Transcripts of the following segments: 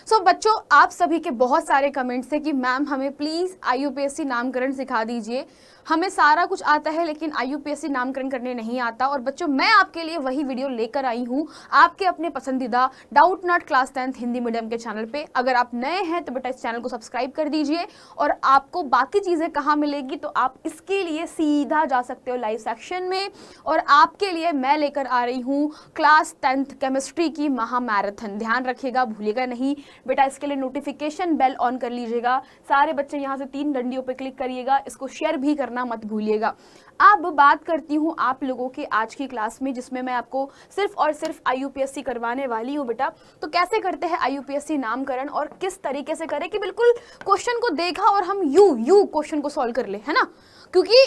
बच्चों, आप सभी के बहुत सारे कमेंट्स थे कि मैम हमें प्लीज़ IUPAC नामकरण सिखा दीजिए। हमें सारा कुछ आता है लेकिन IUPAC नामकरण करने नहीं आता। और बच्चों, मैं आपके लिए वही वीडियो लेकर आई हूँ आपके अपने पसंदीदा doubt not class 10th Hindi medium के चैनल पे। अगर आप नए हैं तो बेटा इस चैनल को सब्सक्राइब कर दीजिए। और आपको बाकी चीज़ें कहाँ मिलेगी, तो आप इसके लिए सीधा जा सकते हो लाइव सेक्शन में। और आपके लिए मैं लेकर आ रही हूँ क्लास 10th केमिस्ट्री की महामैराथन। ध्यान रखिएगा, भूलिएगा नहीं बेटा। इसके लिए नोटिफिकेशन बेल ऑन कर लीजिएगा। सारे बच्चे यहाँ से 3 डंडियों पे क्लिक करिएगा। इसको शेयर भी करना मत भूलिएगा। अब बात करती हूँ आप लोगों की आज की क्लास में, जिसमें मैं आपको सिर्फ और सिर्फ IUPAC करवाने वाली हूँ बेटा। तो कैसे करते हैं IUPAC नामकरण और किस तरीके से करें कि बिल्कुल क्वेश्चन को देखा और हम यू क्वेश्चन को सॉल्व कर ले, है ना। क्योंकि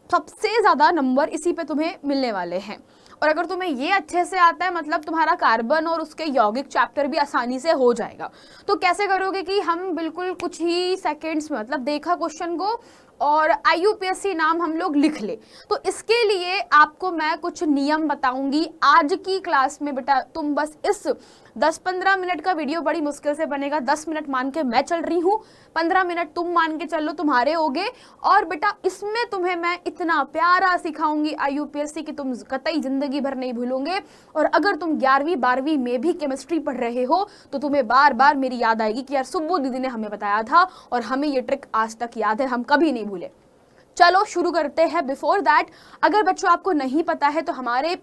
सबसे ज्यादा नंबर इसी पे तुम्हें मिलने वाले हैं। और अगर तुम्हें ये अच्छे से आता है, मतलब तुम्हारा कार्बन और उसके यौगिक चैप्टर भी आसानी से हो जाएगा। तो कैसे करोगे कि हम बिल्कुल कुछ ही सेकंड्स में, मतलब देखा क्वेश्चन को और IUPAC नाम हम लोग लिख ले। तो इसके लिए आपको मैं कुछ नियम बताऊंगी आज की क्लास में बेटा। तुम बस इस 10-15 मिनट का वीडियो बड़ी मुश्किल से बनेगा। 10 मिनट मान के मैं चल रही हूँ, 15 मिनट तुम मान के चलो, तुम्हारे होगे। और बेटा इसमें तुम्हें मैं इतना प्यारा सिखाऊंगी IUPAC कि तुम कतई जिंदगी भर नहीं भूलोगे। और अगर तुम 11वीं 12वीं में भी केमिस्ट्री पढ़ रहे हो तो तुम्हें बार बार मेरी याद आएगी कि यार सुब्बू दीदी ने हमें बताया था और हमें ये ट्रिक आज तक याद है, हम कभी नहीं भूले। चलो शुरू करते हैं। बिफोर दैट, अगर बच्चों आपको नहीं पता है तो हमारे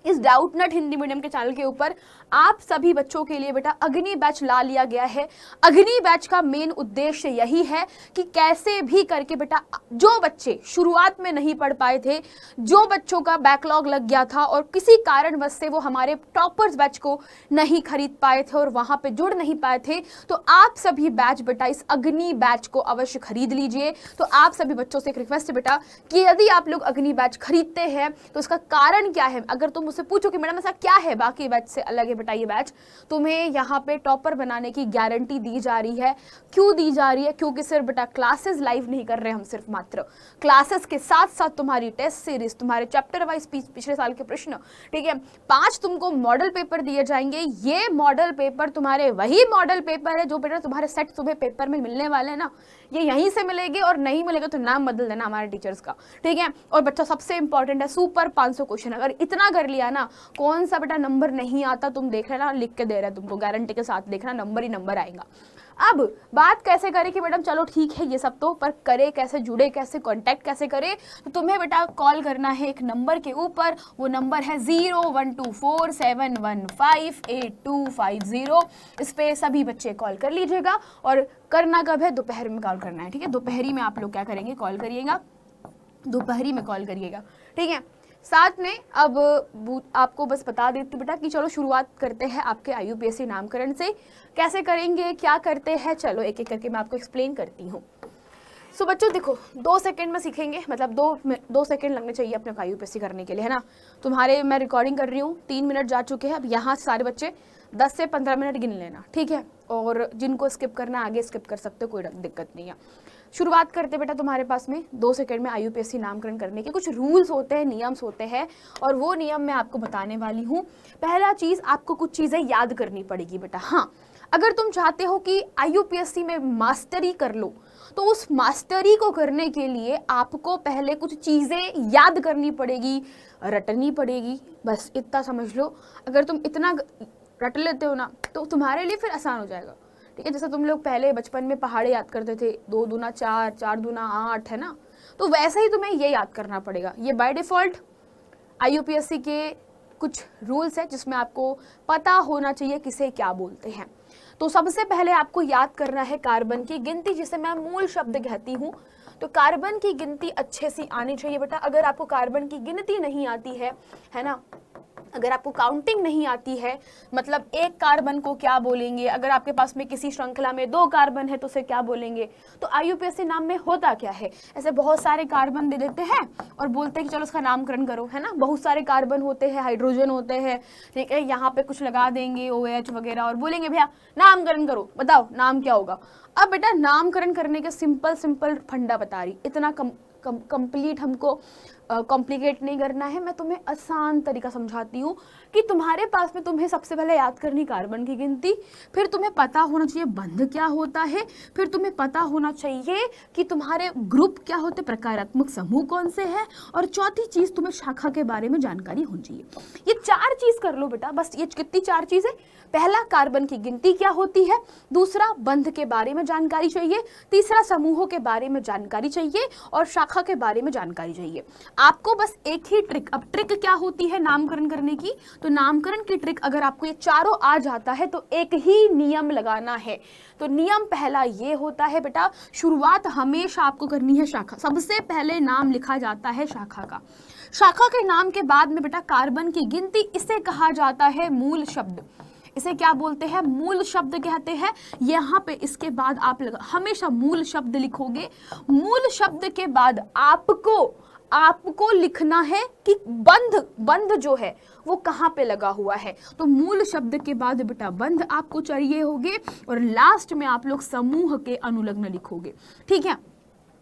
इस डाउट नट हिंदी मीडियम के चैनल के ऊपर आप सभी बच्चों के लिए बेटा अग्नि बैच ला लिया गया है। अग्नि बैच का मेन उद्देश्य यही है कि कैसे भी करके बेटा जो बच्चे शुरुआत में नहीं पढ़ पाए थे, जो बच्चों का बैकलॉग लग गया था और किसी कारणवश से वो हमारे टॉपर्स बैच को नहीं खरीद पाए थे और वहां पे जुड़ नहीं पाए थे, तो आप सभी बैच बेटा इस अग्नि बैच को अवश्य खरीद लीजिए। तो आप सभी बच्चों से एक रिक्वेस्ट है बेटा कि यदि आप लोग अग्नि बैच खरीदते हैं तो इसका कारण क्या है। अगर तुम मुझसे पूछो कि मैडम ऐसा क्या है बाकी बैच से अलग है बेटा ये बैच, तुम्हें यहाँ पे टॉपर बनाने की गारंटी दी जा रही है। क्यों दी जा रही है? क्योंकि सिर्फ बेटा क्लासेस लाइव नहीं कर रहे हम, सिर्फ मात्र क्लासेस के साथ साथ तुम्हारी टेस्ट सीरीज, तुम्हारे चैप्टर वाइज पिछले साल के प्रश्न, ठीक है, 5 तुमको मॉडल पेपर दिए जाएंगे। ये मॉडल पेपर तुम्हारे वही मॉडल पेपर है जो बेटा तुम्हारे सेट तुम्हें पेपर में मिलने वाले हैं ना, ये यहीं से मिलेंगे। और नहीं मिलेगा तो नाम बदल देना हमारे टीचर्स का, ठीक है। और बच्चा सबसे इंपॉर्टेंट है सुपर 500 क्वेश्चन। अगर इतना कर लिया ना, कौन सा बेटा नंबर नहीं आता तुम देख लेना, लिख के दे रहे हैं तुमको, गारंटी के साथ देखना नंबर ही नंबर आएगा। अब बात कैसे करें कि मैडम चलो ठीक है ये सब तो, पर करे कैसे, जुड़े कैसे, कांटेक्ट कैसे करें। तो तुम्हें बेटा कॉल करना है एक नंबर के ऊपर, वो नंबर है 012471585250। इस पे सभी बच्चे कॉल कर लीजिएगा। और करना कब है? दोपहर में कॉल करना है, ठीक है। दोपहरी में आप लोग क्या करेंगे, कॉल करिएगा, दोपहरी में कॉल करिएगा, ठीक है। साथ में अब आपको बस बता देती हूँ बेटा कि चलो शुरुआत करते हैं आपके IUPAC नामकरण से। कैसे करेंगे, क्या करते हैं, चलो एक एक करके मैं आपको एक्सप्लेन करती हूँ। सो बच्चों देखो, 2 सेकंड में सीखेंगे, मतलब 2 सेकंड लगने चाहिए अपने को IUPAC करने के लिए, है ना। तुम्हारे मैं रिकॉर्डिंग कर रही हूँ, 3 मिनट जा चुके हैं। अब यहाँ से सारे बच्चे 10 से 15 मिनट गिन लेना, ठीक है। और जिनको स्किप करना आगे स्किप कर सकते हो, कोई दिक्कत नहीं है। शुरुआत करते बेटा तुम्हारे पास में 2 सेकंड में IUPAC नामकरण करने के कुछ रूल्स होते हैं, नियम्स होते हैं, और वो नियम मैं आपको बताने वाली हूँ। पहला चीज़, आपको कुछ चीज़ें याद करनी पड़ेगी बेटा। हाँ, अगर तुम चाहते हो कि IUPAC में मास्टरी कर लो तो उस मास्टरी को करने के लिए आपको पहले कुछ चीज़ें याद करनी पड़ेगी, रटनी पड़ेगी। बस इतना समझ लो। अगर तुम इतना रट लेते हो ना तो तुम्हारे लिए फिर आसान हो जाएगा, ठीक है। जैसे तुम लोग पहले बचपन में पहाड़े याद करते थे, 2 दूना 4, 4 दूना 8, है ना। तो वैसे ही तुम्हें ये याद करना पड़ेगा। ये बाय डिफ़ॉल्ट IUPAC के कुछ रूल्स है जिसमें आपको पता होना चाहिए किसे क्या बोलते हैं। तो सबसे पहले आपको याद करना है कार्बन की गिनती, जिसे मैं मूल शब्द कहती हूँ। तो कार्बन की गिनती अच्छे से आनी चाहिए बेटा। अगर आपको कार्बन की गिनती नहीं आती है ना, अगर आपको काउंटिंग नहीं आती है, मतलब एक कार्बन को क्या बोलेंगे, अगर आपके पास में किसी श्रृंखला में 2 कार्बन है तो उसे क्या बोलेंगे। तो IUPAC नाम में होता क्या है, ऐसे बहुत सारे कार्बन दे देते हैं और बोलते हैं कि चलो उसका नामकरण करो, है ना। बहुत सारे कार्बन होते हैं, हाइड्रोजन होते हैं, ठीक है। यहाँ पे कुछ लगा देंगे OH वगैरह और बोलेंगे भैया नामकरण करो, बताओ नाम क्या होगा। अब बेटा नामकरण करने के सिंपल फंडा बता रही, इतना कंप्लीट हमको कॉम्प्लिकेट नहीं करना है, मैं तुम्हें आसान तरीका समझाती हूँ कि तुम्हारे पास में तुम्हें सबसे पहले याद करनी कार्बन की गिनती, फिर तुम्हें पता होना चाहिए बंध क्या होता है, फिर तुम्हें पता होना चाहिए कि तुम्हारे ग्रुप क्या होते, प्रकारात्मक समूह कौन से हैं, और चौथी चीज तुम्हें शाखा के बारे में जानकारी होनी चाहिए। ये 4 चीज कर लो बेटा, बस ये कितनी 4 चीजें, पहला कार्बन की गिनती क्या होती है, दूसरा बंध के बारे में जानकारी चाहिए, तीसरा समूहों के बारे में जानकारी चाहिए, और शाखा के बारे में जानकारी चाहिए। आपको बस एक ही ट्रिक, अब ट्रिक क्या होती है नामकरण करने की, तो नामकरण की ट्रिक अगर आपको ये चारों आ जाता है तो एक ही नियम लगाना है। तो नियम पहला ये होता है बेटा, शुरुआत हमेशा आपको करनी है शाखा, सबसे पहले नाम लिखा जाता है शाखा का। शाखा के नाम के बाद में बेटा कार्बन की गिनती, इसे कहा जाता है मूल शब्द। इसे क्या बोलते हैं, मूल शब्द कहते हैं। यहाँ पे इसके बाद आप हमेशा मूल शब्द लिखोगे। मूल शब्द के बाद आपको लिखना है कि बंध जो है वो कहाँ पे लगा हुआ है। तो मूल शब्द के बाद बेटा बंध आपको चाहिए होगे, और लास्ट में आप लोग समूह के अनुलग्न लिखोगे। ठीक है,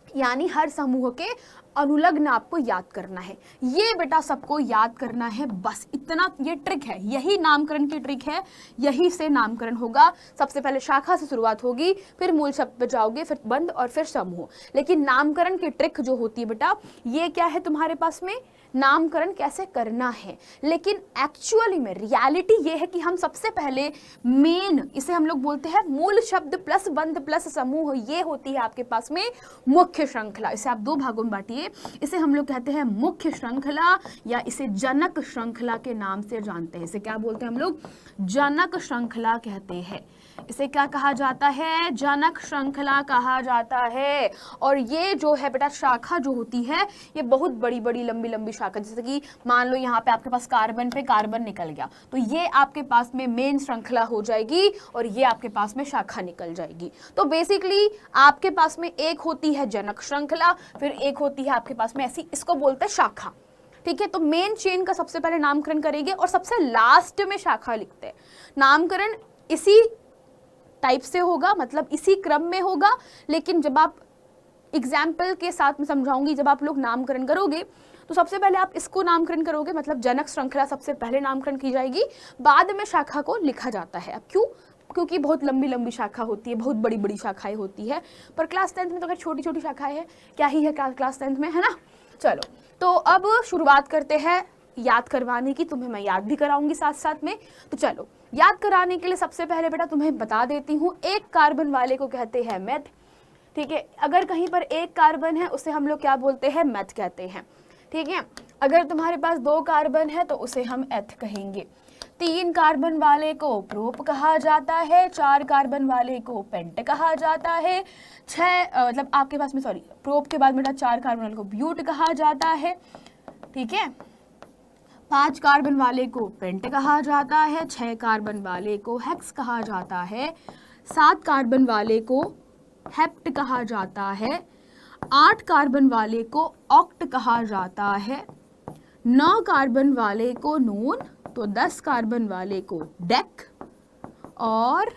यानी हर समूह के अनुलग्न आपको याद करना है। ये बेटा सबको याद करना है, बस इतना, ये ट्रिक है, यही नामकरण की ट्रिक है, यही से नामकरण होगा। सबसे पहले शाखा से शुरुआत होगी, फिर मूल शब्द पे जाओगे, फिर बंध और फिर समूह। लेकिन नामकरण की ट्रिक जो होती है बेटा, ये क्या है तुम्हारे पास में, नामकरण कैसे करना है। लेकिन एक्चुअली में रियलिटी ये है कि हम सबसे पहले मेन, इसे हम लोग बोलते हैं मूल शब्द प्लस बंध प्लस समूह, ये होती है आपके पास में मुख्य श्रृंखला। इसे आप 2 भागों में बांटिए, इसे हम लोग कहते हैं मुख्य श्रृंखला, या इसे जनक श्रृंखला के नाम से जानते हैं। इसे क्या बोलते हैं हम लोग, जनक श्रृंखला कहते हैं। इसे क्या कहा जाता है, जनक श्रृंखला कहा जाता है। और ये जो है बेटा शाखा जो होती है, ये बहुत बड़ी बड़ी लंबी लंबी शाखा, जैसे कि मान लो यहाँ पे आपके पास कार्बन पे कार्बन निकल गया, तो ये आपके पास में मेन श्रृंखला हो जाएगी, और ये आपके पास में शाखा निकल जाएगी। तो बेसिकली आपके पास में एक होती है जनक श्रृंखला, फिर एक होती है आपके पास में ऐसी, इसको बोलते हैं शाखा। ठीक है, तो मेन चेन का सबसे पहले नामकरण करेंगे और सबसे लास्ट में शाखा लिखते हैं। नामकरण इसी टाइप से होगा, मतलब इसी क्रम में होगा, लेकिन जब आप एग्जाम्पल के साथ में समझाऊंगी, जब आप लोग नामकरण करोगे तो सबसे पहले आप इसको नामकरण करोगे, मतलब जनक श्रृंखला सबसे पहले नामकरण की जाएगी, बाद में शाखा को लिखा जाता है। अब क्यों, क्योंकि बहुत लंबी लंबी शाखा होती है, बहुत बड़ी बड़ी शाखाएं होती है, पर क्लास 10th में तो अगर छोटी छोटी शाखाएं हैं, क्या ही है क्लास 10th में, है ना। चलो, तो अब शुरुआत करते हैं याद करवाने की, तुम्हें मैं याद भी कराऊंगी साथ साथ में। तो चलो, याद कराने के लिए सबसे पहले बेटा तुम्हें बता देती हूँ, एक कार्बन वाले को कहते हैं मेथ। ठीक है, अगर कहीं पर एक कार्बन है उसे हम लोग क्या बोलते हैं, मेथ कहते हैं। ठीक है, अगर तुम्हारे पास 2 कार्बन है तो उसे हम एथ कहेंगे। 3 कार्बन वाले को प्रोप कहा जाता है, 4 कार्बन वाले को पेंट कहा जाता है, 6 मतलब आपके पास में सॉरी प्रोप के बाद बेटा 4 कार्बन वाले को ब्यूट कहा जाता है। ठीक है, 5 कार्बन वाले को पेंट कहा जाता है, 6 कार्बन वाले को हेक्स कहा जाता है, 7 कार्बन वाले को हेप्ट कहा जाता है, 8 कार्बन वाले को ऑक्ट कहा जाता है, 9 कार्बन वाले को नोन, तो 10 कार्बन वाले को डेक, और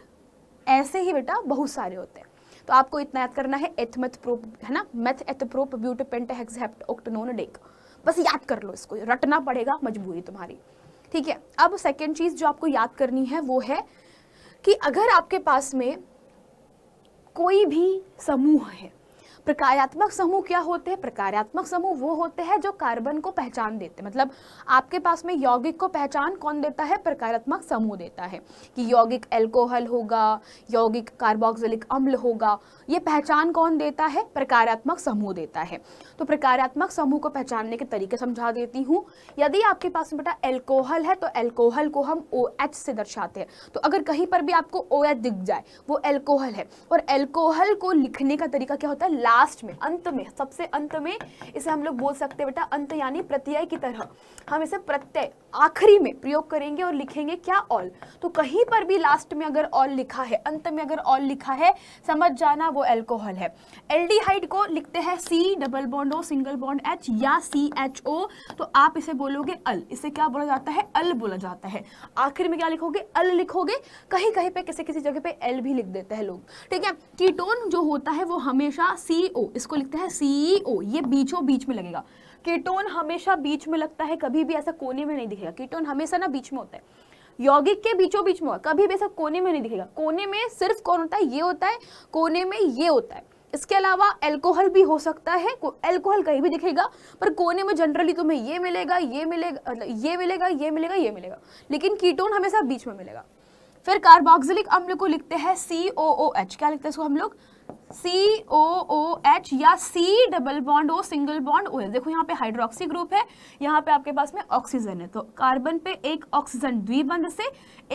ऐसे ही बेटा बहुत सारे होते हैं। तो आपको इतना याद करना है, एथ मेथ प्रोप, है ना, meth eth prop but pent hex hept oct non dec, बस याद कर लो, इसको रटना पड़ेगा, मजबूरी तुम्हारी। ठीक है, अब सेकेंड चीज जो आपको याद करनी है वो है कि अगर आपके पास में कोई भी समूह है, प्रकार्यात्मक समूह क्या होते हैं, प्रकार्यात्मक समूह वो होते हैं जो कार्बन को पहचान देते हैं। मतलब आपके पास में यौगिक को पहचान कौन देता है, प्रकार्यात्मक समूह देता है, कि यौगिक एल्कोहल होगा, यौगिक कार्बोक्सिलिक अम्ल होगा, ये पहचान कौन देता है, प्रकार्यात्मक समूह देता है। तो प्रकार्यात्मक समूह को पहचानने के तरीके समझा देती हूँ। यदि आपके पास में बेटा एल्कोहल है तो एल्कोहल को हम OH से दर्शाते हैं। तो अगर कहीं पर भी आपको OH दिख जाए वो एल्कोहल है, और एल्कोहल को लिखने का तरीका क्या होता है, लास्ट में, अंत में, सबसे अंत में, इसे हम लोग बोल सकते हैं बेटा अंत, यानी प्रत्यय की तरह हम इसे प्रत्यय आखिरी में प्रयोग करेंगे और लिखेंगे क्या, ऑल। तो कहीं पर भी लास्ट में अगर ऑल लिखा है, अंत में अगर ऑल लिखा है, समझ जाना वो एल्कोहल है। एल्डिहाइड को लिखते हैं C double bond O single bond H या CHO, तो आप इसे बोलोगे अल, इसे क्या बोला जाता है, अल बोला जाता है। आखिर में क्या लिखोगे, अल लिखोगे, कहीं कहीं पे किसी किसी जगह पे एल भी लिख देते हैं लोग। ठीक है, कीटोन जो होता है वो हमेशा CO, इसको लिखते हैं CEO, ये बीचों बीच में लगेगा। कीटोन हमेशा बीच में लगता है, कभी भी ऐसा कोने में नहीं दिखेगा। कीटोन हमेशा ना बीच में होता है, यौगिक के बीचों बीच में, कभी भी ऐसा कोने में नहीं दिखेगा। कोने में सिर्फ कौन होता है, ये होता है, कोने में ये होता है। इसके अलावा अल्कोहल भी हो सकता है, अल्कोहल कहीं भी दिखेगा, पर कोने में जनरली तुम्हें ये मिलेगा, ये मिलेगा, ये मिलेगा, ये मिलेगा, ये मिलेगा, लेकिन कीटोन हमेशा बीच में मिलेगा। फिर कार्बोक्सिलिक अम्ल को लिखते हैं COOH, क्या लिखते हैं इसको हम लोग, COOH या C double bond O single bond OH। देखो यहाँ पे हाइड्रोक्सी ग्रुप है, यहाँ पे आपके पास में ऑक्सीजन है, तो कार्बन पे एक ऑक्सीजन द्विबंध से,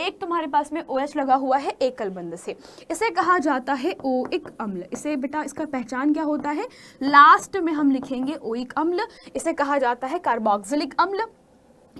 एक तुम्हारे पास में OH लगा हुआ है एकल बंध से। इसे कहा जाता है ओइक अम्ल। इसे बेटा इसका पहचान क्या होता है, लास्ट में हम लिखेंगे ओइक अम्ल। इसे कहा जाता है कार्बोक्सिलिक अम्ल।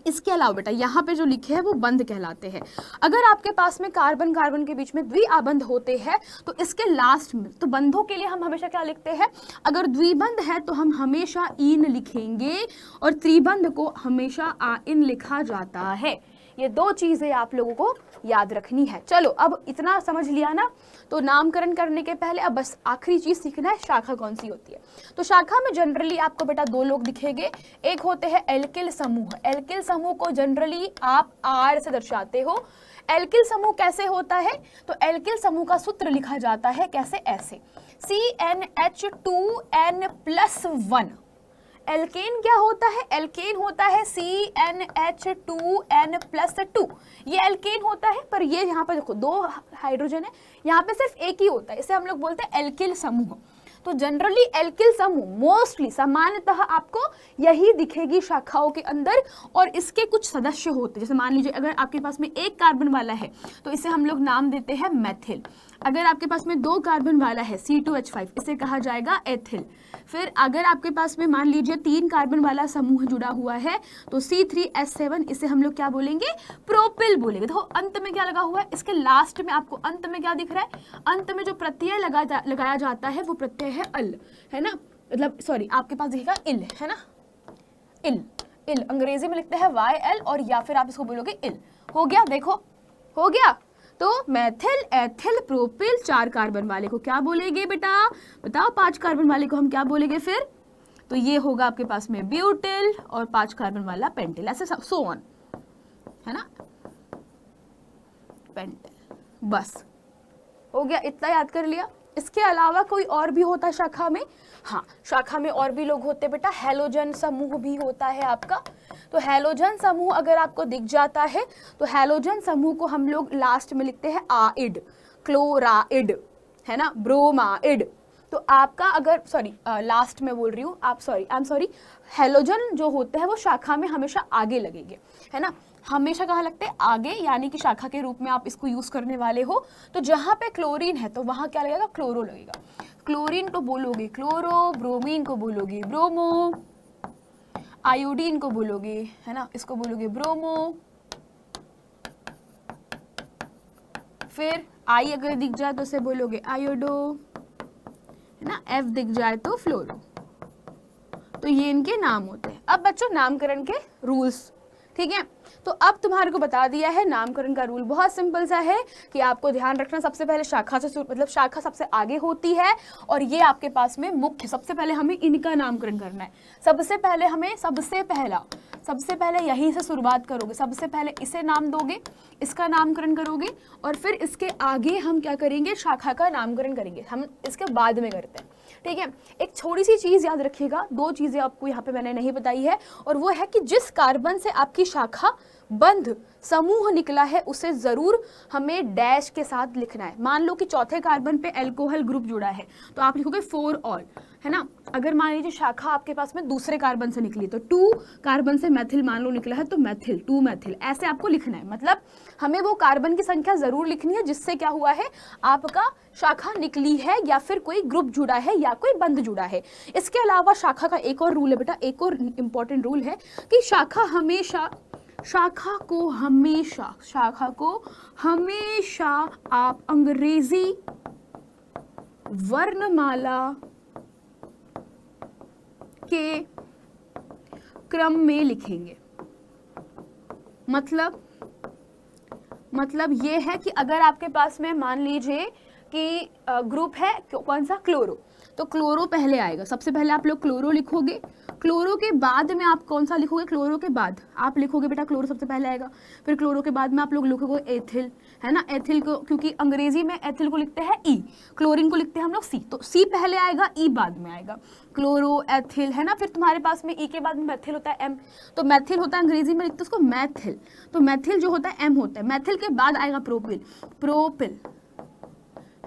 इसके अलावा बेटा यहाँ पे जो लिखे हैं वो बंध कहलाते हैं। अगर आपके पास में कार्बन कार्बन के बीच में द्विआबंध होते हैं तो इसके लास्ट में, तो बंधों के लिए हम हमेशा क्या लिखते हैं, अगर द्विबंध है तो हम हमेशा इन लिखेंगे और त्रिबंध को हमेशा आइन लिखा जाता है। ये दो चीजें आप लोगों को याद रखनी है। चलो अब इतना समझ लिया ना, तो नामकरण करने के पहले अब बस आखिरी चीज सीखना है, शाखा कौन सी होती है। तो शाखा में जनरली आपको बेटा दो लोग दिखेंगे, एक होते हैं एल्किल समूह। एल्किल समूह को जनरली आप R से दर्शाते हो। एल्किल समूह कैसे होता है, तो एल्किल समूह का सूत्र लिखा जाता है कैसे, ऐसे CnH2n+1। एल्केन क्या होता है, एल्केन होता है CnH2n+2। ये एल्केन होता है, पर ये यहाँ पे देखो दो हाइड्रोजन है, यहाँ पे सिर्फ एक ही होता है, इसे हम लोग बोलते हैं एल्किल समूह। तो जनरली एल्किल समूह मोस्टली सामान्यतः आपको यही दिखेगी शाखाओं के अंदर, और इसके कुछ सदस्य होते हैं। जैसे मान लीजिए अगर आपके पास में एक कार्बन वाला है तो इसे हम लोग नाम देते हैं मेथिल। अगर आपके पास में दो कार्बन वाला है C2H5, इसे कहा जाएगा एथिल। फिर अगर आपके पास में मान लीजिए तीन कार्बन वाला समूह जुड़ा हुआ है तो C3H7, इसे हम लोग क्या बोलेंगे, प्रोपिल बोलेंगे। देखो अंत में क्या लगा हुआ है, इसके लास्ट में आपको अंत में क्या दिख रहा है, अंत में जो प्रत्यय लगाया जाता है वो प्रत्यय है अल, है ना, मतलब सॉरी आपके पास दिखेगा इल, है ना, इल। इल अंग्रेजी में लिखते हैं YL, और या फिर आप इसको बोलोगे इल। हो गया, देखो हो गया। तो मेथिल, एथिल, प्रोपिल, 4 कार्बन वाले को क्या बोलेंगे बेटा, बताओ 5 कार्बन वाले को हम क्या बोलेंगे फिर, तो ये होगा आपके पास में ब्यूटिल, और 5 कार्बन वाला पेंटिल, ऐसे सो ऑन, है ना, पेंटिल। बस हो गया, इतना याद कर लिया। इसके अलावा कोई और भी होता है शाखा में, हाँ शाखा में और भी लोग होते हैं बेटा, हैलोजन समूह भी होता है आपका। तो हैलोजन समूह अगर आपको दिख जाता है तो हैलोजन समूह को हम लोग लास्ट में लिखते हैं आइड, क्लोराइड, है ना, ब्रोमाइड। तो आपका अगर लास्ट में बोल रही हूँ आप, आई एम सॉरी, हैलोजन जो होते हैं वो शाखा में हमेशा आगे लगेंगे, है ना, हमेशा कहाँ लगते हैं, आगे, यानी कि शाखा के रूप में आप इसको यूज करने वाले हो। तो जहाँ पे क्लोरीन है तो वहाँ क्या लगेगा, क्लोरो लगेगा। क्लोरीन को बोलोगे क्लोरो, ब्रोमीन को बोलोगे ब्रोमो, आयोडीन को बोलोगे, है ना, इसको बोलोगे ब्रोमो। फिर आई अगर दिख जाए तो उसे बोलोगे आयोडो, है ना, एफ दिख जाए तो फ्लोरो। तो ये इनके नाम होते हैं। अब बच्चों नामकरण के रूल्स, ठीक है, तो अब तुम्हारे को बता दिया है नामकरण का रूल बहुत सिंपल सा है कि आपको ध्यान रखना, सबसे पहले शाखा से मतलब शाखा सबसे आगे होती है, और ये आपके पास में मुख्य, सबसे पहले हमें इनका नामकरण करना है। सबसे पहले यहीं से शुरुआत करोगे, सबसे पहले इसे नाम दोगे, इसका नामकरण करोगे, और फिर इसके आगे हम क्या करेंगे, शाखा का नामकरण करेंगे, हम इसके बाद में करते हैं, ठीक है। एक छोटी सी चीज याद रखिएगा, दो चीजें आपको यहाँ पे मैंने नहीं बताई है, और वो है कि जिस कार्बन से आपकी शाखा बंध समूह निकला है उसे जरूर हमें डैश के साथ लिखना है। मान लो कि चौथे कार्बन पे अल्कोहल ग्रुप जुड़ा है तो आप लिखोगे 4 ऑल, है ना। अगर मान लीजिए शाखा आपके पास में दूसरे कार्बन से निकली तो 2 कार्बन से मेथिल मान लो निकला है तो मेथिल, 2 मेथिल, ऐसे आपको लिखना है। मतलब हमें वो कार्बन की संख्या जरूर लिखनी है जिससे क्या हुआ है, आपका शाखा निकली है या फिर कोई ग्रुप जुड़ा है या कोई बंध जुड़ा है। इसके अलावा शाखा का एक और रूल है बेटा, एक और इंपॉर्टेंट रूल है कि शाखा को हमेशा आप अंग्रेजी वर्णमाला के क्रम में लिखेंगे। मतलब ये है कि अगर आपके पास में मान लीजिए कि ग्रुप है कौन सा, क्लोरो, तो क्लोरो पहले आएगा। सबसे पहले आप लोग क्लोरो लिखोगे, क्लोरो के बाद में आप कौन सा लिखोगे, क्लोरो के बाद आप लिखोगे बेटा क्लोरो सबसे पहले आएगा, फिर क्लोरो के बाद में आप लोग लिखोगे एथिल, है ना। एथिल को, क्योंकि अंग्रेजी में एथिल को लिखते हैं ई, क्लोरीन को लिखते हैं हम लोग सी, तो सी पहले आएगा, ई बाद में आएगा, क्लोरो एथिल, है ना। फिर तुम्हारे पास में ई के बाद में मैथिल होता है एम, तो मैथिल होता है अंग्रेजी में लिखते हैं उसको मैथिल, तो मैथिल जो होता है एम होता है। मैथिल के बाद आएगा प्रोपिल, प्रोपिल,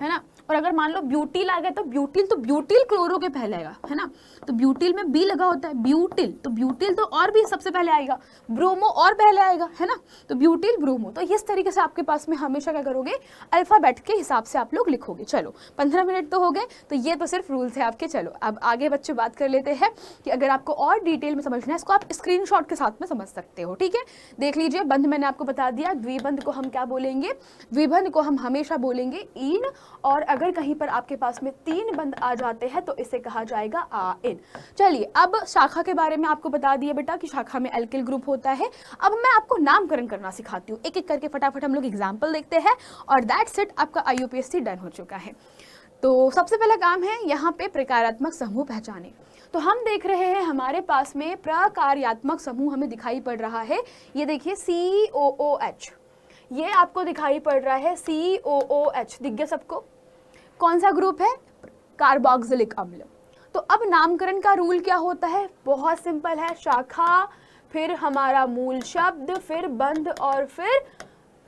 है ना। और अगर मान लो ब्यूटिल आ गया तो ब्यूटिल, तो ब्यूटिल क्लोरो के पहले आएगा, है ना। तो ब्यूटिल में बी लगा होता है, ब्यूटिल, तो ब्यूटिल तो और भी सबसे पहले आएगा, ब्रोमो और पहले आएगा, है ना। तो ब्यूटिल ब्रोमो, तो इस तरीके से आपके पास में हमेशा क्या करोगे, अल्फाबेट के हिसाब से आप लोग लिखोगे। चलो 15 मिनट तो हो गए, तो ये तो सिर्फ रूल्स है आपके। चलो अब आगे बच्चे बात कर लेते हैं कि अगर आपको और डिटेल में समझना है इसको आप स्क्रीनशॉट के साथ में समझ सकते हो, ठीक है। देख लीजिए, बंध मैंने आपको बता दिया, द्विबंध को हम क्या बोलेंगे, द्विबंध को हम हमेशा बोलेंगे इन, और अगर कहीं पर आपके पास में 3 बंध आ जाते हैं तो इसे कहा जाएगा आ इन। चलिए अब शाखा के बारे में आपको बता दिया बेटा कि शाखा में एल्किल ग्रुप होता है। अब मैं आपको नामकरण करना सिखाती हूँ, एक एक करके फटाफट हम लोग एग्जाम्पल देखते हैं, और दैट्स इट, आपका IUPAC डन हो चुका है। तो सबसे पहला काम है यहाँ पे प्रकार्यात्मक समूह पहचाने। तो हम देख रहे हैं हमारे पास में प्रकार्यात्मक समूह हमें दिखाई पड़ रहा है, ये देखिए COOH, ये आपको दिखाई पड़ रहा है COOH, दिख गया सबको। कौन सा ग्रुप है, कार्बोक्सिलिक अम्ल। तो अब नामकरण का रूल क्या होता है, बहुत सिंपल है, शाखा, फिर हमारा मूल शब्द, फिर बंध, और फिर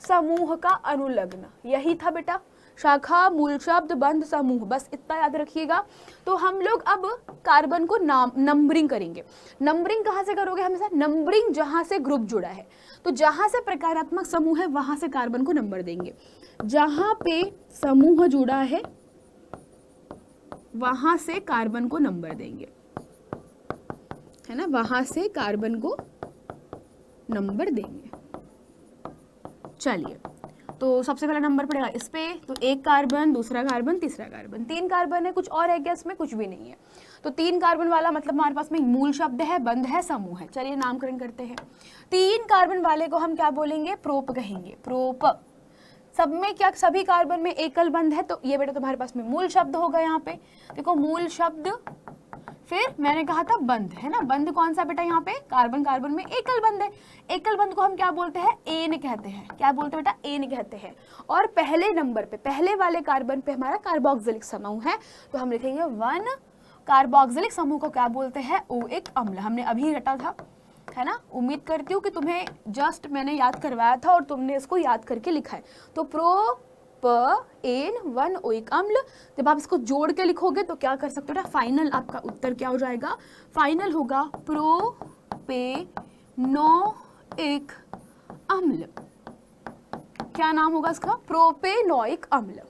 समूह का अनुलग्न, यही था बेटा, शाखा, मूल शब्द, बंध, समूह, बस इतना याद रखिएगा। तो हम लोग अब कार्बन को नंबरिंग करेंगे। नंबरिंग कहाँ से करोगे, हमेशा नंबरिंग जहाँ से ग्रुप जुड़ा है, तो जहाँ से प्रकारात्मक समूह है वहाँ से कार्बन को नंबर देंगे, जहाँ पे समूह जुड़ा है वहां से कार्बन को नंबर देंगे, है ना, वहां से कार्बन को नंबर देंगे। चलिए, तो सबसे पहला नंबर पड़ेगा इस पे, तो 1 कार्बन, दूसरा कार्बन, तीसरा कार्बन, 3 कार्बन है, कुछ और है क्या इसमें, कुछ भी नहीं है। तो 3 कार्बन वाला मतलब हमारे पास में मूल शब्द है, बंध है, समूह है। चलिए नामकरण करते हैं। 3 कार्बन वाले को हम क्या बोलेंगे, प्रोप कहेंगे, प्रोप। सब में क्या, सभी कार्बन में एकल बंध है, तो ये बेटा तुम्हारे पास में मूल शब्द होगा। यहाँ पे देखो मूल शब्द, फिर मैंने कहा था बंध, है ना। बंध कौन सा बेटा, यहाँ पे कार्बन, कार्बन में एकल बंध है। एकल बंध को हम क्या बोलते हैं, एन कहते हैं। क्या बोलते हैं बेटा, एन कहते हैं। और पहले नंबर पे, पहले वाले कार्बन पे हमारा कार्बोक्सिलिक समूह है, तो हम लिखेंगे 1। कार्बोक्सिलिक समूह को क्या बोलते हैं, ओइक अम्ल। हमने अभी रटा था, है ना। उम्मीद करती हूँ कि तुम्हें जस्ट मैंने याद करवाया था और तुमने इसको याद करके लिखा है। तो प्रोपेन 1 ओइक अम्ल, जब आप इसको जोड़ के लिखोगे तो क्या कर सकते हो, फाइनल आपका उत्तर क्या हो जाएगा, फाइनल होगा प्रोपेनोइक अम्ल। क्या नाम होगा इसका, प्रोपेनोइक अम्ल।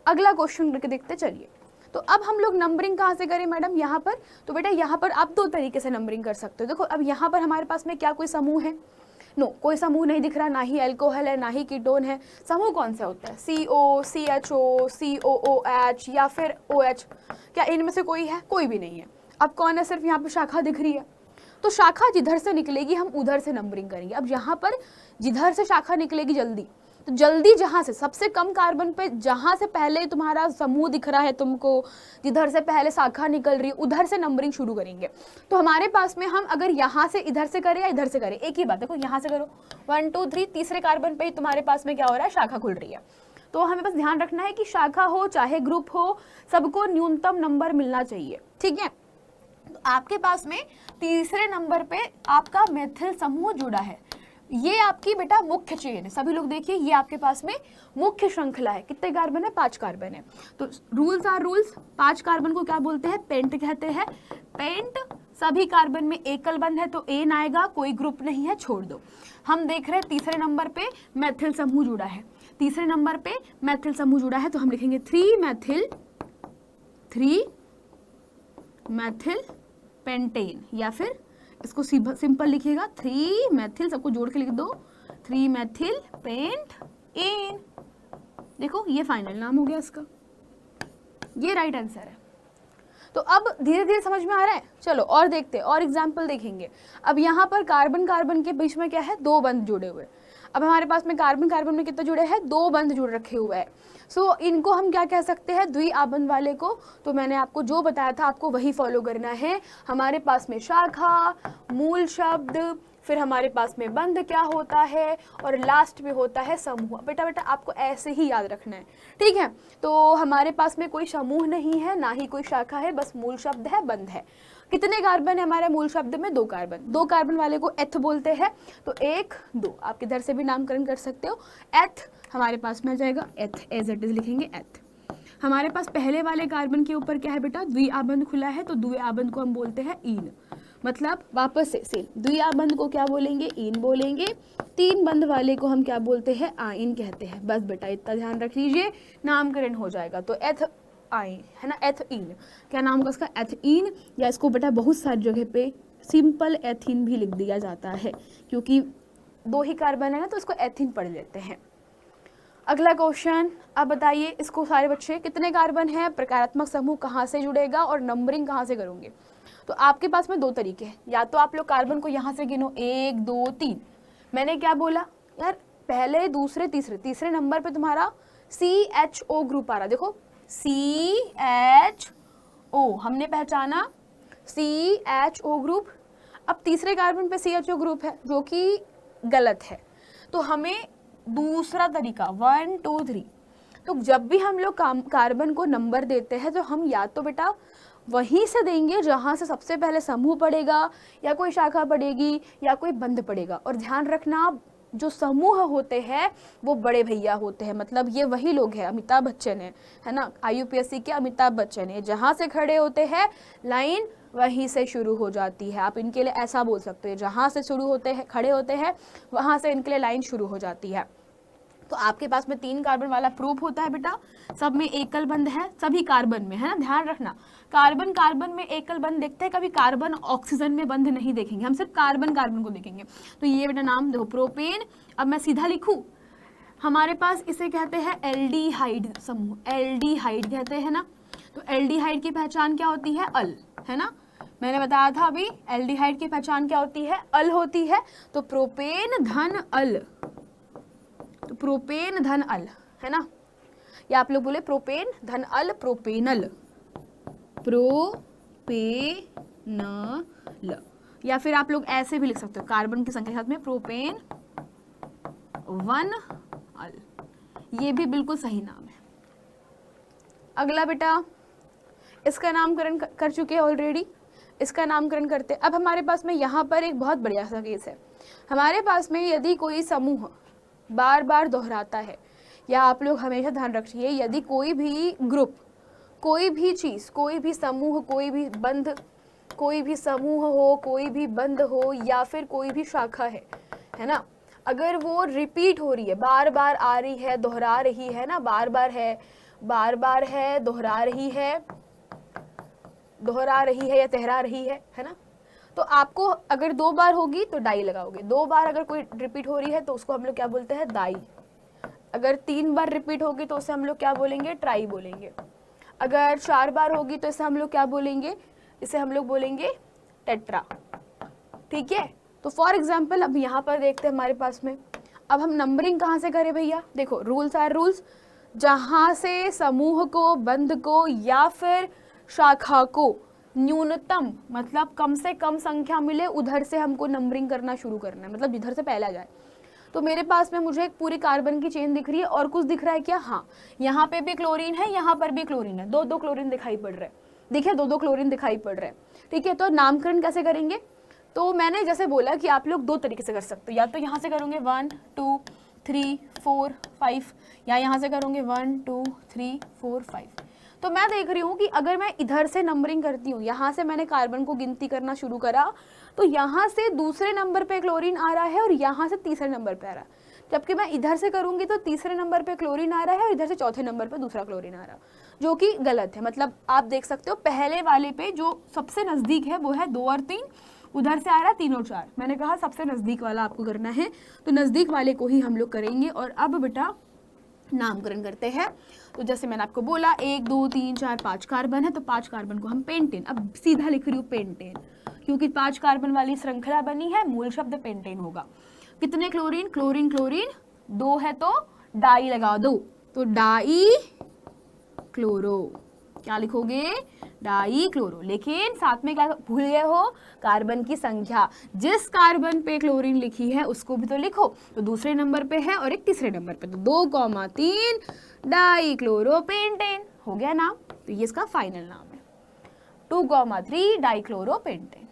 अगला क्वेश्चन करके देखते चलिए। तो अब हम लोग नंबरिंग कहाँ से करें मैडम, यहाँ पर। तो बेटा यहाँ पर आप 2 तरीके से नंबरिंग कर सकते हो। देखो अब यहाँ पर हमारे पास में क्या कोई समूह है, नो, कोई समूह नहीं दिख रहा, ना ही एल्कोहल है, ना ही कीटोन है। समूह कौन सा होता है, CO, CHO, COOH या फिर OH, क्या इनमें से कोई है, कोई भी नहीं है। अब कौन है, सिर्फ यहाँ पे शाखा दिख रही है, तो शाखा जिधर से निकलेगी हम उधर से नंबरिंग करेंगे। अब यहाँ पर जिधर से शाखा निकलेगी जल्दी, तो जल्दी जहाँ से सबसे कम कार्बन पे, जहाँ से पहले तुम्हारा समूह दिख रहा है तुमको, जिधर से पहले शाखा निकल रही है, उधर से नंबरिंग शुरू करेंगे। तो हमारे पास में हम अगर यहाँ से इधर से करें या इधर से करें, एक ही बात। देखो यहाँ से करो 1 2 3, तीसरे कार्बन पे ही तुम्हारे पास में क्या हो रहा है, शाखा खुल रही है। तो हमें बस ध्यान रखना है कि शाखा हो चाहे ग्रुप हो, सबको न्यूनतम नंबर मिलना चाहिए, ठीक है। तो आपके पास में तीसरे नंबर पे आपका मेथिल समूह जुड़ा है, ये आपकी बेटा मुख्य चेन है। सभी लोग देखिए, ये आपके पास में मुख्य श्रृंखला है। कितने कार्बन है, 5 कार्बन है। तो रूल्स आर रूल्स, 5 कार्बन को क्या बोलते हैं, पेंट कहते हैं। पेंट, सभी कार्बन में एकल बंध है तो एन आएगा, कोई ग्रुप नहीं है, छोड़ दो। हम देख रहे हैं तीसरे नंबर पे मेथिल समूह जुड़ा है, तीसरे नंबर पे मेथिल समूह जुड़ा है, तो हम लिखेंगे 3 मेथिल पेंटेन, या फिर इसको सिंपल लिखिएगा 3 मेथिल, सबको जोड़ के लिख दो 3 मेथिल पेंट एन। देखो ये फाइनल नाम हो गया इसका, ये राइट आंसर है। तो अब धीरे धीरे समझ में आ रहा है। चलो और देखते हैं, और एग्जाम्पल देखेंगे। अब यहाँ पर कार्बन कार्बन के बीच में क्या है, 2 बंध जुड़े हुए। अब हमारे पास में कार्बन कार्बन में कितना जुड़े हैं, 2 बंध जुड़ रखे हुए हैं। सो इनको हम क्या कह सकते हैं, द्विआबंध वाले को। तो मैंने आपको जो बताया था आपको वही फॉलो करना है। हमारे पास में शाखा, मूल शब्द, फिर हमारे पास में बंध क्या होता है, और लास्ट में होता है समूह। बेटा बेटा आपको ऐसे ही याद रखना है, ठीक है। तो हमारे पास में कोई समूह नहीं है, ना ही कोई शाखा है, बस मूल शब्द है, बंध है। कितने कार्बन है हमारे मूल शब्द में, 2 कार्बन। 2 कार्बन वाले को एथ बोलते हैं। तो 1 2 आप किधर से भी नामकरण कर सकते हो। एथ हमारे पास में आ जाएगा, एथ एज इट इज लिखेंगे एथ। हमारे पास पहले वाले कार्बन के ऊपर क्या है बेटा, द्विआबंध खुला है, तो द्विआबंध को हम बोलते हैं ईन। मतलब वापस से द्विआबंध को क्या बोलेंगे, ईन बोलेंगे। 3 बंध वाले को हम क्या बोलते हैं, आइन कहते हैं। बस बेटा इतना ध्यान रख लीजिए, नामकरण हो जाएगा। तो एथ आइन है ना, एथीन। क्या नाम होगा इसका, एथीन, या इसको बेटा बहुत सारी जगह पे सिंपल एथीन भी लिख दिया जाता है, क्योंकि 2 ही कार्बन है ना, तो इसको एथीन पढ़ लेते हैं। अगला क्वेश्चन, अब बताइए इसको सारे बच्चे, कितने कार्बन है, प्रकारात्मक समूह कहाँ से जुड़ेगा और नंबरिंग कहाँ से करोगे। तो आपके पास में 2 तरीके हैं, या तो आप लोग कार्बन को यहाँ से गिनो 1 2 3। मैंने क्या बोला यार, पहले दूसरे तीसरे नंबर पे तुम्हारा CHO ग्रुप आ रहा, देखो CHO हमने पहचाना, CHO ग्रुप। अब तीसरे कार्बन पे CHO ग्रुप है जो कि गलत है, तो हमें दूसरा तरीका 1 2 3। तो जब भी हम लोग कार्बन को नंबर देते हैं तो हम या तो बेटा वहीं से देंगे जहाँ से सबसे पहले समूह पड़ेगा, या कोई शाखा पड़ेगी, या कोई बंध पड़ेगा। और ध्यान रखना, जो समूह होते हैं वो बड़े भैया होते हैं, मतलब ये वही लोग हैं, अमिताभ बच्चन है ना, IUPSC के अमिताभ बच्चन है। जहाँ से खड़े होते हैं लाइन वहीं से शुरू हो जाती है। आप इनके लिए ऐसा बोल सकते हैं, जहाँ से शुरू होते हैं खड़े होते हैं वहाँ से इनके लिए लाइन शुरू हो जाती है। तो आपके पास में 3 कार्बन वाला प्रूफ होता है बेटा, सब में एकल बंध है, सभी कार्बन में है ना। ध्यान रखना, कार्बन कार्बन में एकल बंध देखते हैं, कभी कार्बन ऑक्सीजन में बंध नहीं देखेंगे, हम सिर्फ कार्बन कार्बन को देखेंगे। तो ये बेटा नाम देखो, प्रोपेन। अब मैं सीधा लिखूं, हमारे पास इसे कहते हैं एल्डिहाइड समूह, एल्डिहाइड कहते हैं ना। तो एल्डिहाइड की पहचान क्या होती है, अल, है ना। मैंने बताया था अभी, एल्डिहाइड की पहचान क्या होती है, अल होती है। तो प्रोपेन धन अल, तो प्रोपेन धन अल है ना, या आप लोग बोले प्रोपेन धन अल, प्रोपेनल, प्रोपेनल। या फिर आप लोग ऐसे भी लिख सकते हो, कार्बन की संख्या के साथ में प्रोपेन 1 अल, ये भी बिल्कुल सही नाम है। अगला बेटा, इसका नामकरण कर चुके हैं ऑलरेडी, इसका नामकरण करते। अब हमारे पास में यहाँ पर एक बहुत बढ़िया सा केस है। हमारे पास में यदि कोई समूह बार बार दोहराता है, या आप लोग हमेशा ध्यान रखिए, यदि कोई भी ग्रुप, कोई भी चीज़, कोई भी समूह, कोई भी बंध, कोई भी समूह हो, कोई भी बंध हो, या फिर कोई भी शाखा है ना, अगर वो रिपीट हो रही है, बार बार आ रही है, दोहरा रही है ना, बार बार है, दोहरा रही है, या तहरा रही है ना। तो आपको अगर 2 बार होगी तो डाई लगाओगे, 2 बार अगर कोई रिपीट हो रही है तो उसको हम लोग क्या बोलते हैं, दाई। अगर 3 बार रिपीट होगी तो उसे हम लोग क्या बोलेंगे, ट्राई बोलेंगे। अगर 4 बार होगी तो इसे हम लोग क्या बोलेंगे, इसे हम लोग बोलेंगे टेट्रा, ठीक है। तो फॉर एग्जाम्पल अब यहाँ पर देखते हैं हमारे पास में, अब हम नंबरिंग कहाँ से करें भैया, देखो रूल्स आर रूल्स, जहाँ से समूह को, बंध को, या फिर शाखा को न्यूनतम मतलब कम से कम संख्या मिले, उधर से हमको नंबरिंग करना शुरू करना है, मतलब जिधर से पहला जाए। तो मेरे पास में मुझे एक पूरी कार्बन की चेन दिख रही है, और कुछ दिख रहा है क्या, हाँ यहाँ पे भी क्लोरीन है, यहाँ पर भी क्लोरीन है, 2 क्लोरीन दिखाई पड़ रहे हैं, देखिए 2 क्लोरीन दिखाई पड़ रहे हैं, ठीक है। तो नामकरण कैसे करेंगे, तो मैंने जैसे बोला कि आप लोग 2 तरीके से कर सकते हो, या तो यहाँ से करोगे 1 2 3 4 5, या यहाँ से करोगे 1 2 3 4 5। तो मैं देख रही हूँ कि अगर मैं इधर से नंबरिंग करती हूँ, यहाँ से मैंने कार्बन को गिनती करना शुरू करा, तो यहाँ से दूसरे नंबर पे क्लोरीन आ रहा है और यहाँ से तीसरे नंबर पे आ रहा है। जबकि मैं इधर से करूँगी तो तीसरे नंबर पे क्लोरीन आ रहा है और इधर से चौथे नंबर पे दूसरा क्लोरीन आ रहा है, जो कि गलत है। मतलब आप देख सकते हो पहले वाले पे जो सबसे नज़दीक है वो है 2 और 3, उधर से आ रहा है 3 और 4। मैंने कहा सबसे नज़दीक वाला आपको करना है, तो नज़दीक वाले को ही हम लोग करेंगे। और अब बेटा नामकरण करते हैं। तो जैसे मैंने आपको बोला 1 2 3 4 5 कार्बन है, तो 5 कार्बन को हम पेंटेन, अब सीधा लिख रही हूँ पेंटेन, क्योंकि 5 कार्बन वाली श्रृंखला बनी है, मूल शब्द पेंटेन होगा। कितने क्लोरीन, क्लोरीन क्लोरीन 2 है तो डाई लगा दो, तो डाई क्लोरो, क्या लिखोगे, डाई क्लोरो। लेकिन साथ में क्या भूल गए हो, कार्बन की संख्या, जिस कार्बन पे क्लोरीन लिखी है उसको भी तो लिखो, तो दूसरे नंबर पे है और एक तीसरे नंबर पे, तो 2,3 डाई क्लोरोपेंटेन हो गया नाम, तो ये इसका फाइनल नाम है 2,3 डाई क्लोरोपेंटेन।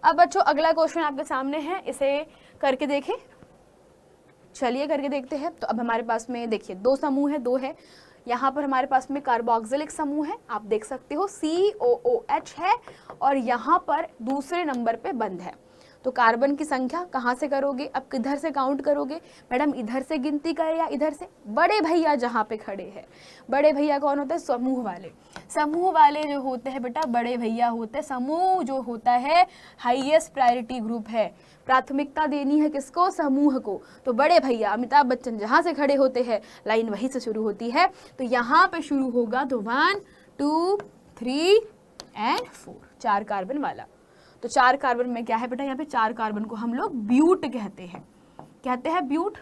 अब बच्चों अगला क्वेश्चन आपके सामने है, इसे करके देखें, चलिए करके देखते हैं। तो अब हमारे पास में देखिए 2 समूह है, 2 है, यहाँ पर हमारे पास में कार्बोक्सिलिक समूह है, आप देख सकते हो COOH है, और यहाँ पर दूसरे नंबर पे बंद है। तो कार्बन की संख्या कहाँ से करोगे, अब किधर से काउंट करोगे मैडम, इधर से गिनती करें या इधर से, बड़े भैया जहाँ पे खड़े हैं, बड़े भैया कौन होते हैं, समूह वाले, समूह वाले जो होते हैं बेटा बड़े भैया होते हैं। समूह जो होता है हाईएस्ट प्रायोरिटी ग्रुप है, प्राथमिकता देनी है किसको, समूह को, तो बड़े भैया अमिताभ बच्चन जहाँ से खड़े होते हैं लाइन वहीं से शुरू होती है, तो यहाँ पे शुरू होगा, तो 1 2 3 एंड 4 4 कार्बन वाला। तो 4 कार्बन में क्या है बेटा, यहाँ पे 4 कार्बन को हम लोग ब्यूट कहते हैं ब्यूट।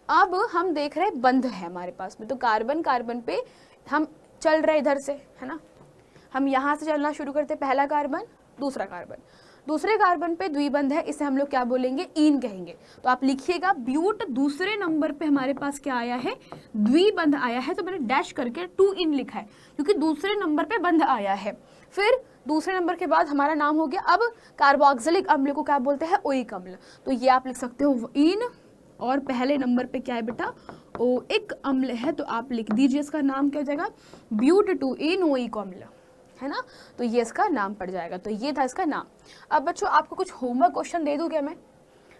अब हम देख रहे हैं बंध है हमारे पास में, तो कार्बन कार्बन पे हम चल रहे इधर से, है ना, हम यहाँ से चलना शुरू करते, पहला कार्बन दूसरा कार्बन, दूसरे कार्बन पे द्विबंध है, इसे हम लोग क्या बोलेंगे, ईन कहेंगे। तो आप लिखिएगा ब्यूट दूसरे नंबर पे हमारे पास क्या आया है, द्विबंध आया है, तो मैंने डैश करके 2 इन लिखा है क्योंकि दूसरे नंबर पे बंध आया है। फिर दूसरे नंबर के बाद हमारा नाम हो गया, अब कार्बोक्सिलिक अम्ल को क्या बोलते हैं, ओइक अम्ल, तो ये आप लिख सकते हो इन, और पहले नंबर पे क्या है बेटा, ओइक अम्ल है, तो आप लिख दीजिए इसका नाम क्या हो जाएगा, ब्यूट 2 इन ओइक अम्ल, है ना, तो ये इसका नाम पड़ जाएगा। तो ये था इसका नाम। अब बच्चों आपको कुछ होमवर्क क्वेश्चन दे दूं क्या मैं,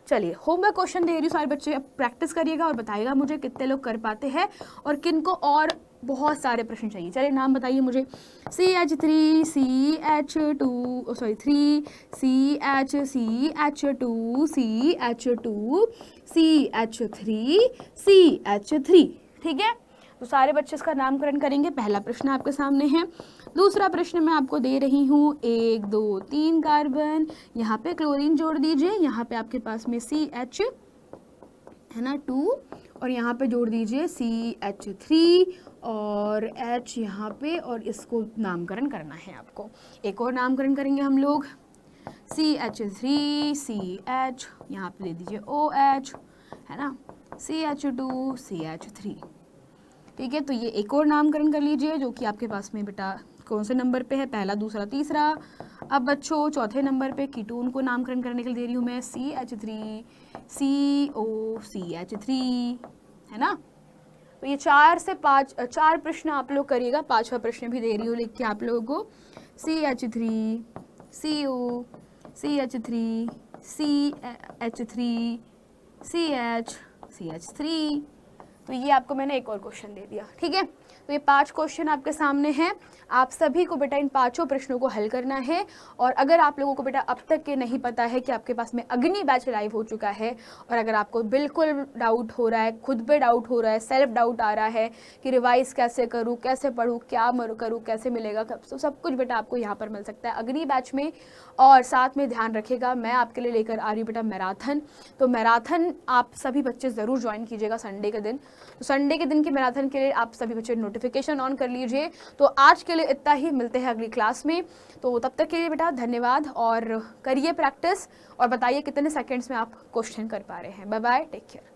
चलिए होमवर्क क्वेश्चन दे रही हूँ, सारे बच्चे अब प्रैक्टिस करिएगा और बताइएगा मुझे कितने लोग कर पाते हैं और किनको और बहुत सारे प्रश्न चाहिए। चलिए नाम बताइए मुझे, CH3 CH2 sorry 3 CH2 CH2 CH3 CH3, ठीक है। तो सारे बच्चे इसका नामकरण करेंगे। पहला प्रश्न आपके सामने है। दूसरा प्रश्न मैं आपको दे रही हूँ, 1 2 3 कार्बन, यहाँ पे क्लोरीन जोड़ दीजिए, यहाँ पे आपके पास में CH है ना 2, और यहाँ पे जोड़ दीजिए CH3 और H यहाँ पे, और इसको नामकरण करना है आपको। एक और नामकरण करेंगे हम लोग, CH3 CH, यहाँ पे ले दीजिए OH, है ना, CH2 CH3, ठीक है। तो ये एक और नामकरण कर लीजिए जो कि आपके पास में बेटा कौन से नंबर पे है, पहला दूसरा तीसरा। अब बच्चों चौथे नंबर पे कीटोन को नामकरण करने के लिए दे रही हूँ मैं, CH3 CO CH3, है ना। तो ये 4 से 5 4 प्रश्न आप लोग करिएगा, 5वां प्रश्न भी दे रही हूँ लिख के आप लोगों को, CH3 CO CH3 CH3 CH CH3, तो ये आपको मैंने एक और क्वेश्चन दे दिया, ठीक है। तो ये 5 क्वेश्चन आपके सामने हैं, आप सभी को बेटा इन 5 प्रश्नों को हल करना है। और अगर आप लोगों को बेटा अब तक के नहीं पता है कि आपके पास में अग्नि बैच लाइव हो चुका है, और अगर आपको बिल्कुल डाउट हो रहा है, खुद पे डाउट हो रहा है, सेल्फ डाउट आ रहा है कि रिवाइज कैसे करूँ, कैसे पढ़ूँ, क्या करूँ, कैसे मिलेगा, तो सब कुछ बेटा आपको यहाँ पर मिल सकता है अग्नि बैच में। और साथ में ध्यान रखिएगा, मैं आपके लिए लेकर आ रही हूँ बेटा मैराथन, तो मैराथन आप सभी बच्चे ज़रूर ज्वाइन कीजिएगा संडे के दिन। तो संडे के दिन की मैराथन के लिए आप सभी बच्चे नोटिफिकेशन ऑन कर लीजिए। तो आज के लिए इतना ही, मिलते हैं अगली क्लास में। तो तब तक के लिए बेटा धन्यवाद, और करिए प्रैक्टिस और बताइए कितने सेकंड्स में आप क्वेश्चन कर पा रहे हैं। Bye bye, take care.